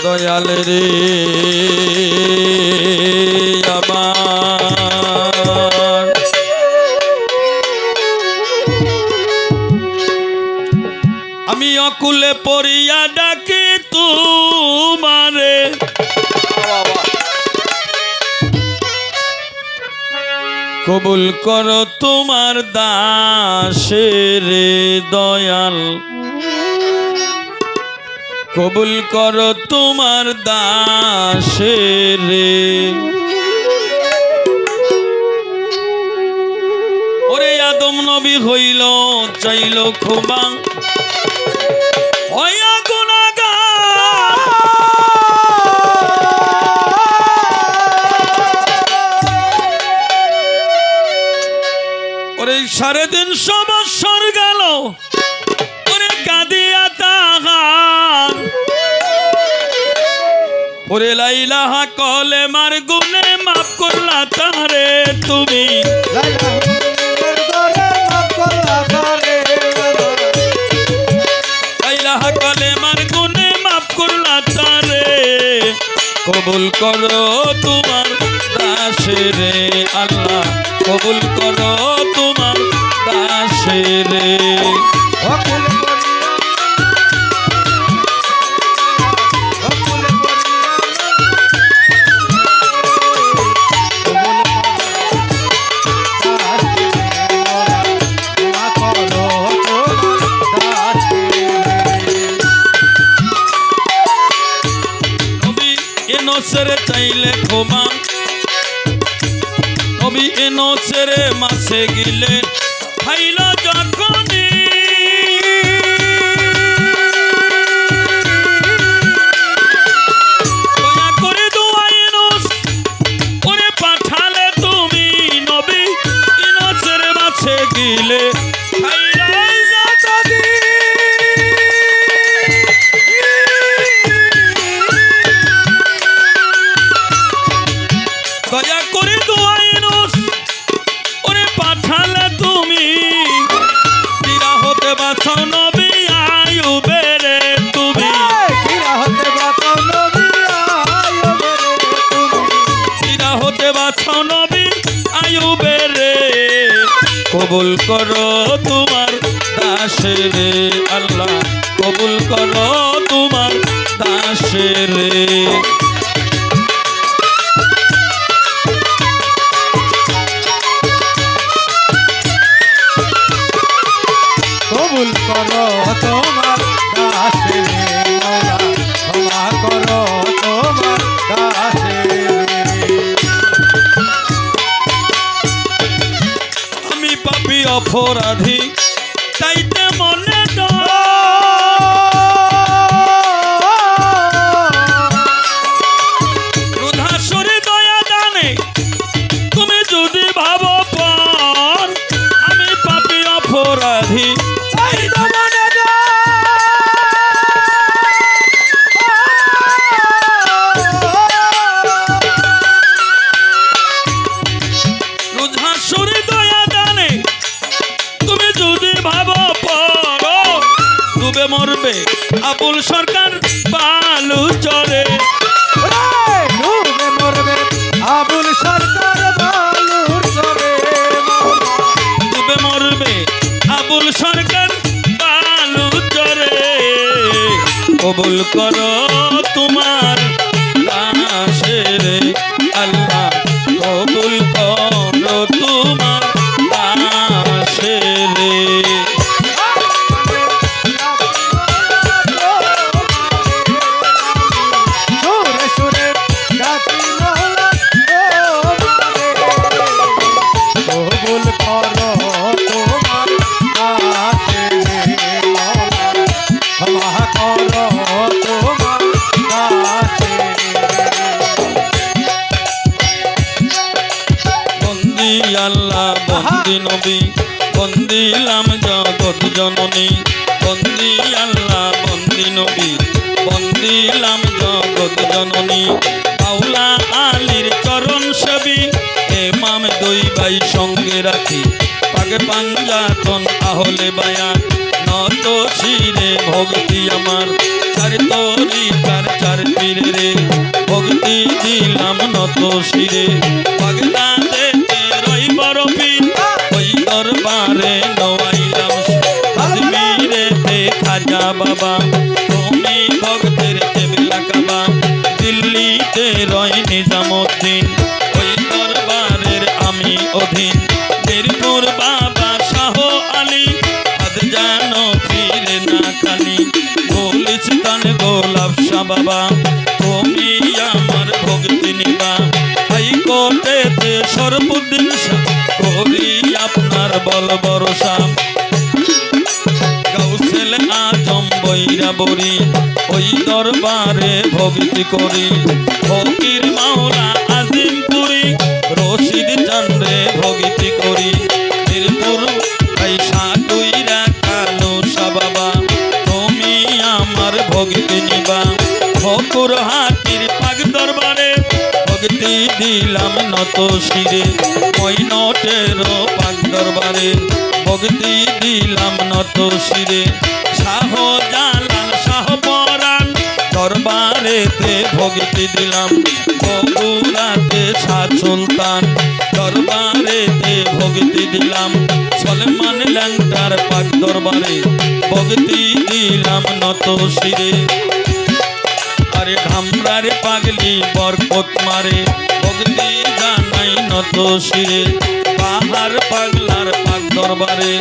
দয়াল রে আমার আমি অকুলে পড়িয়া ডাকি তোমারে কবুল করো তোমার দাসের দয়াল কবুল করো তোমার দাসের ওরে আদম নবী হইল চাইল ক্ষমা ওয়া গুনাহগার ওরে 350 বছর গেল ওরে কাঁদিয়া তাহার ওরে লা ইলাহা কলেমার গুনে মাফ করলা তারে তুমি লা ইলাহা কলেমার গুনে মাফ করলা তারে কবুল করো তোমার দাসের আল্লাহ কবুল করো তোমার দাসের সেরে চাইলে ক্ষমা নবী এনো সেরে মাসে গিলে খাইল যখনই দয়া করে দোয়াই নোস ওরে পাঠালে তুমি নবী এনো সেরে মাসে গিলে খাইল যখনই দয়া করে দোয়াই নোস ওরে পাঠালে তুমি পীরা হতে বাঁচাও নবী আইয়ুবের তুমি পীরা হতে বাঁচাও নবী আইয়ুবের তুমি পীরা হতে বাঁচাও নবী আইয়ুবের কবুল করো তোমার দাসের আল্লাহ কবুল করো তোমার দাসের কবুল করো তোমার দাসের মওলা ক্ষমা করো তোমার দাসের আমি পাপী অপরাধী চাইতে মনে রুধাসুরে দয়া দানে তুমি যদি ভাবো পর আমি পাপী অপরাধী রুধাসুরে দয়া দানে তুমি যদি ভাবো পর ডুবে মরবে আবুল সরকার বালু চরে ডুবে মরবে আবুল সরকার বালুর চরে ডুবে মরবে আবুল সরকার বালু চরে কবুল করো তোমার দাসের আল্লাহ কবুল করো তোমার দাসের সুরে সুরে ডাকি মওলা কবুল করো তোমার দাসের মওলা ক্ষমা করো তোমার দাসের বন্দি আল্লাহ বন্দি নবী বন্দিলাম জগৎ জননী বন্দি আল্লাহ বন্দি নবী বন্দিলাম জগৎ জননী মাওলা আলীর চরণ সেবী ইমাম দুই ভাই সঙ্গে রাখি পাগে পাঞ্জাতন আহলে বায়ান নত শিরে ভক্তি আমার চার তরিকার চার পীরে রে ভক্তি দিলাম নত শিরে বাগদাদেতে রই বড় পীর ওই দরবারে নওয়াইলাম আজমিরেতে খাজা বাবা তুমি ভক্তের কেবলা কাবা দিল্লিতে রয় নিজামুদ্দিন ওই দরবারের আমি অধীন মিরপুর বাবা শাহ আলী আদ জানো ফিরে না খালি গুলিস্তান গোলাপ শাহ বাবা তুমি আমার ভক্তি নিবা হাইকোর্টেতে সরফুদ্দিন শাহ করি আপনার বল ভরসা গাউসেল আজম বৈরা বরি ওই দরবারে ভক্তি করি ফকির মাওলা আজিমপুরি রশিদ চন্দ্রে ভক্তি করি মিরপুর পয়সা দুইরা কালো বাবা তুমি আমার ভক্তি নিবা ফকুর হাতির পাক দরবারে ভক্তি দিলাম নত শিরে মৈনটের পাক দরবারে ভক্তি দিলাম নত শিরে শাহ জালাল শাহ পরাণ দরবারেতে ভক্তি দিলাম বগুড়াতে শাহ সুলতান দরবারেতে ভক্তি দিলাম সলমান ল্যাংটার পাক দরবারে ভক্তি দিলাম নত শিরে আরে ধামরার পাগলি বরকত মারে ভক্তি জানাই নত শিরে পাহাড় পাগলার পাক দরবারে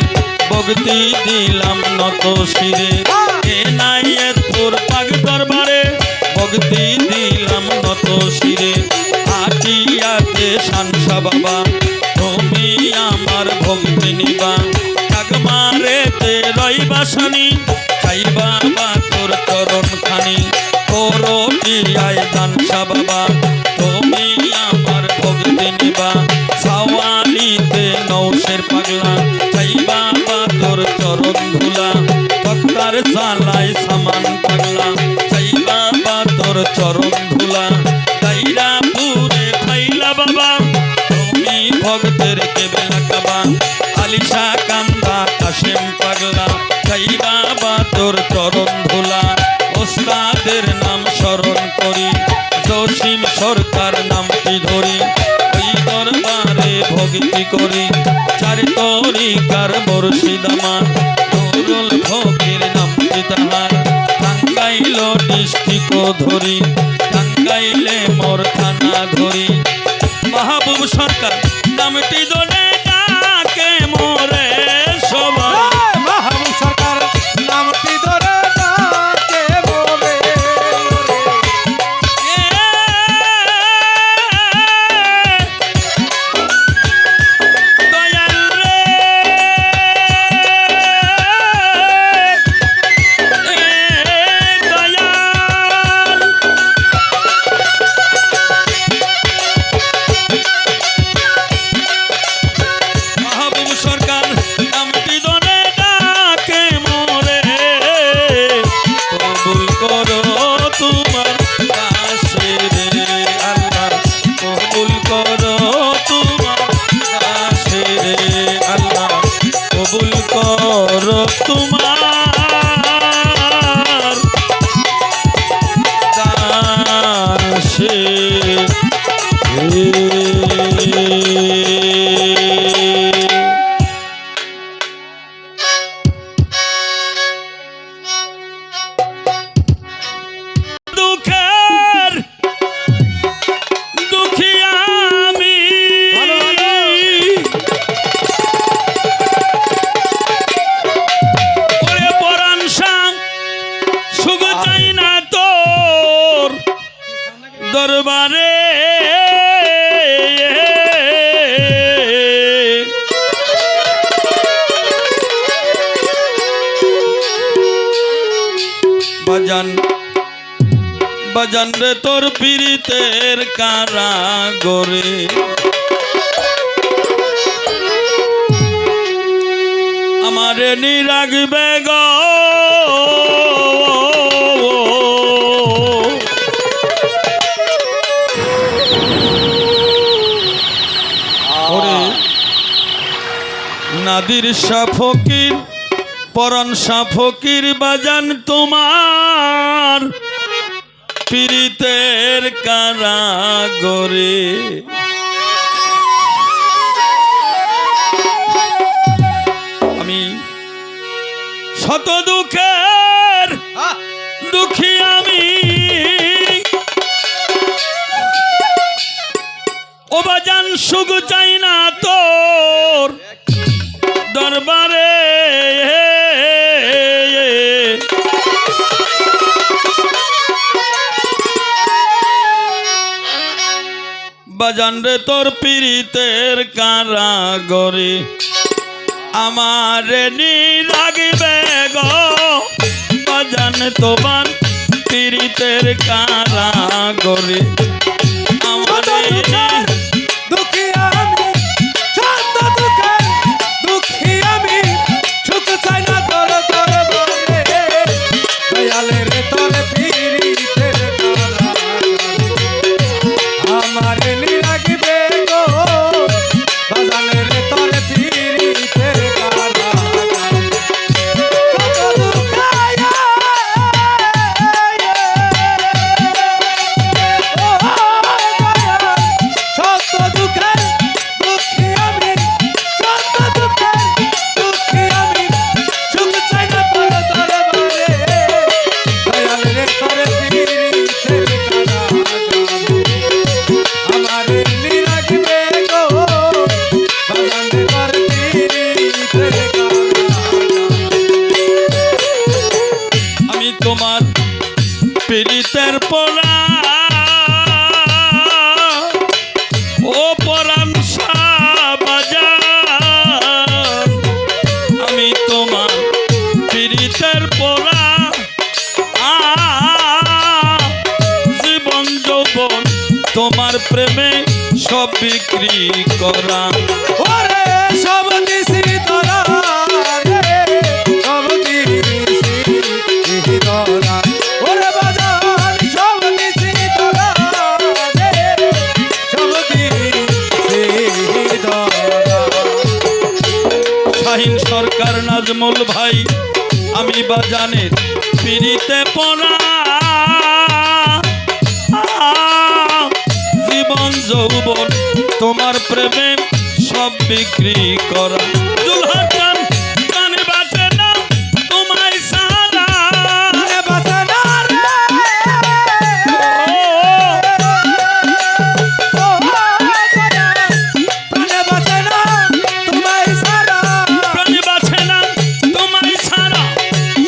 ভক্তি দিলাম নত শিরে এনায়েতপুর পাক দরবারে ভক্তি দিলাম নত শিরে আটিয়াতে শানসা বাবা তুমি আমার ভক্তি নিবা কাকমারেতে রই বাসানি চাই বাবা তোর চরণ খানি করটিয়ায় দানসা বাবা তুমি আমার ভক্তি নিবা সাওয়ালিতে নৌশের পাগলা চাই বাবা তোর চরণ ধুলা তক্তার চালাই সামান পাগলা চাই বাবা তোর চরণ ধুলা দাইরাপুরে ফাইলা বাবা তুমি ভক্তের কেবলা কাবা আলিশা কান্দা কাশেম পাগলা চাই বাবা তোর চরণ ধুলা ওস্তাদের নাম স্মরণ করি জসিম সরকার নামটি ধরি ওই দরবারে ভক্তি করি চার তরিকার মুর্শিদ আমার নুরুল ফকির নামটি তাহার টাঙ্গাইল ডিস্ট্রিক্ট ধরি টাঙ্গাইলে মোর থানা ধরি মাহবুব সরকার নামটি ধরে ডাকে মোরে সবাই মাহবুব সরকার নামটি ধরে ডাকে মোরে দয়াল রে দয়াল মাহবুব সরকার নামটি ধরে ডাকে মোরে কবুল করো তোমার কাছে রে আল্লাহ কবুল করো তোমার কাছে রে আল্লাহ কবুল করো তোমার কাছে দুঃখের দুঃখী আমি ওরে পরাণ সাং সুখ চাই না তোর দরবারে বাজান বাজান রে তোর পীড়িতের কারাগরে আমারে নিরাগবে গো ওরে নাদির শাহ ফকির পরাণ শাহ ফকির বাজান তোমার পীড়িতের কারাগরে। আমি শত দুঃখের দুঃখী, আমি ও বাজান সুখ চাই না তোর দরবারে। বাজান রে তোর পীড়িতের কারাগরে আমার নি লাগবে গো। বাজান তোমার পীড়িতের কারাগরে আমার দুঃখী আমি, শত দুঃখের দুঃখী আমি, সুখ চাই না তোর দরবারে। দয়ালে রে তোর পীড়িতের কারাগরে আমার নি লাগবে গো। বাজানে রে তোর পীড়িতের কারাগরে শত দুঃখায় তোমার পীড়িতের পরা ও পরাণ বাজার। আমি তোমার পীড়িতের পরা জীবন যৌবন তোমার প্রেমে সব বিক্রি করা। ওরে সব দিছি তোরা রে, সব দিছি তোরা। ওরে বাজান সব দিছি তোরা রে, সব দিছি তোরা। শাহিন সরকার নাজমুল ভাই, আমি বাজানের পীড়িতে পড়া জীবন যৌবন তোমার প্রেমে সব বিক্রি করা। দুলহার গান গানে বাঁচে না তোমায় সারা, রে বাজানা রে ও বাজানা, প্রাণে বাজানা তোমায় সারা, প্রাণে বাঁচে না তোমায় ছাড়া।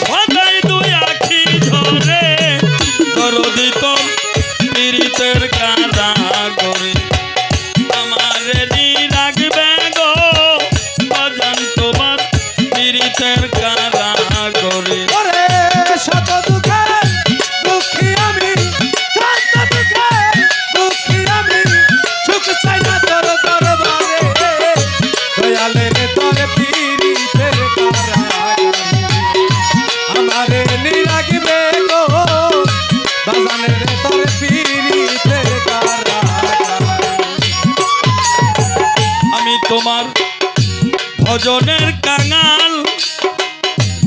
সদাই দুই আখি ঝরে দরদি তোর পীড়িতের কাঁদা করে আমার নি রাখবে গো। বাজান তোমার পীড়িতের কাঁদা করে ওরে শত দুঃখের দুঃখী আমি, শত দুঃখের দুঃখী আমি, সুখ চাই না তোর দরবারে। দয়ালে রে তোর পীড়িতের কারাগারে আমারে নি লাগবে গো। বাজানে রে তোর পীড়িতের কারাগারে আমি তোমার ভজনের কাঙাল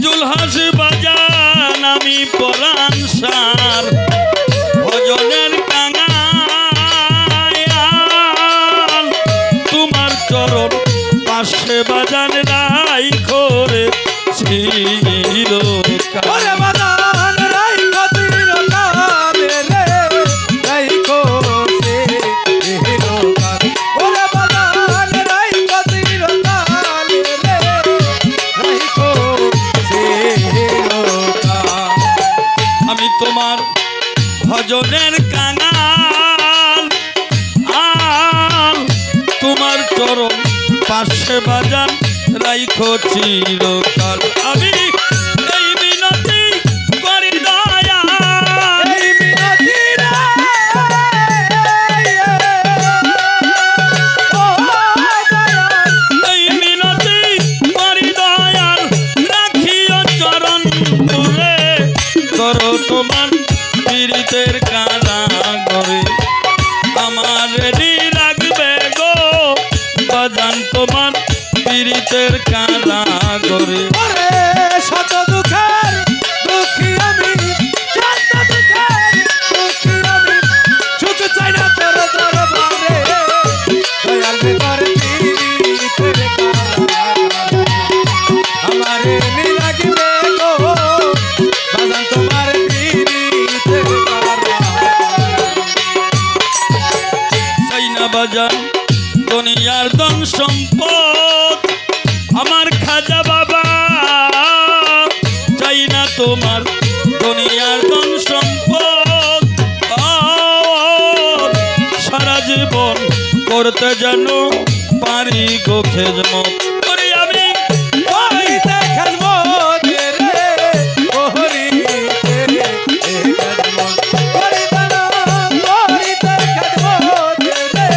জুলহাস বাজান। আমি পরাণ সার ভজনের কাঙাল তোমার চরণ পাশে বাজান রাই করে চিরকাল। ওরে বাজান রাইখো চিরকালে রে, রাইখো চিরকাল। ওরে বাজান রাইখো চিরকালে রে, রাইখো চিরকাল। আমি তোমার ভজনের কাঙাল তোমার চরণ পাশে বাজান রাইখো চিরকাল। আমি এই মিনতি করি দয়া, এই মিনতি রে, ও দয়াল, এই মিনতি করি দয়াল। রাখিও চরণ পুরে করো তোমার পীড়িতের কারাগরে আমার নি রাখবে গো। বাজান তোমার পীড়িতের কারাগরে ওরে শত দুঃখের দুঃখী আমি, শত দুঃখের দুঃখী বাজান দুনিয়ার ধন সম্পদ আমার খাজা বাবা চাই না তোমার দুনিয়ার ধন সম্পদ সারা জীবন করতে যেন পারি গো খেজমত করি আমি করিতে খেজমত রে করিতে খেজমত করিতে না করিতে খেজমত রে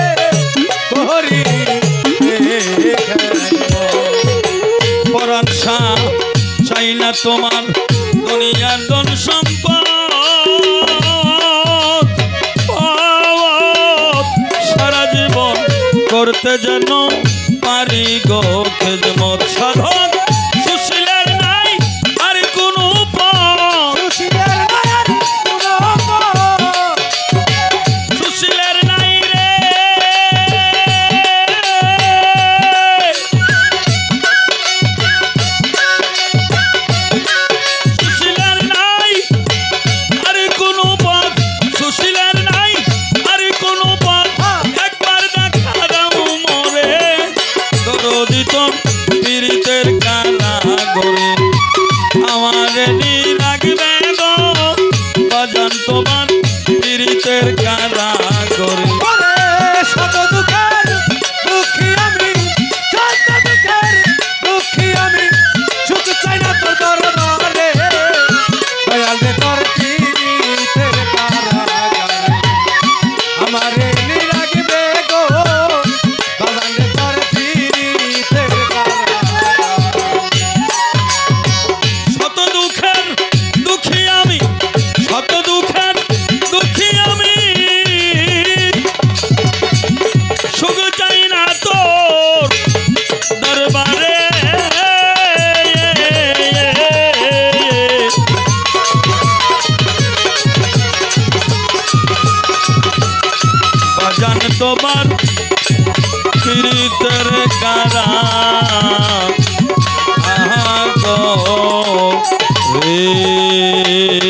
করিতে খেজমত পরাণ শাহ চাই না তোমার দুনিয়ার ধন সম্পদ সারা জীবন করতে যেন পারি গো খেজমত সাধক সুশীলের নাই আর কোনো পথ সুশীলের মায়ার পুরো সুশীলের নাই রে সুশীলের নাই আর কোনো পথ সুশীলের নাই আর কোনো পথ একবার দেখা দাও মোরে দরদিত পীড়িতের কানা গরে আমারে নি রাখবে গো বাজান তোমার পীড়িতের কানা গরে ওরে শত দুঃখের দুঃখী আমি শত দুঃখের দুঃখী আমি সুখ চাই না তোর দরবারে দয়াল রে তোর পীড়িতের কারাগারে আমারে নিরাগবে গো বাজান রে তোর পীড়িতের কারাগারে শত দুঃখের দুঃখী আমি শত দুঃখের দুঃখী আমি সুখ চাই না তোর দরবারে বাজান তোমার পীড়িতের কারা আহা গো রে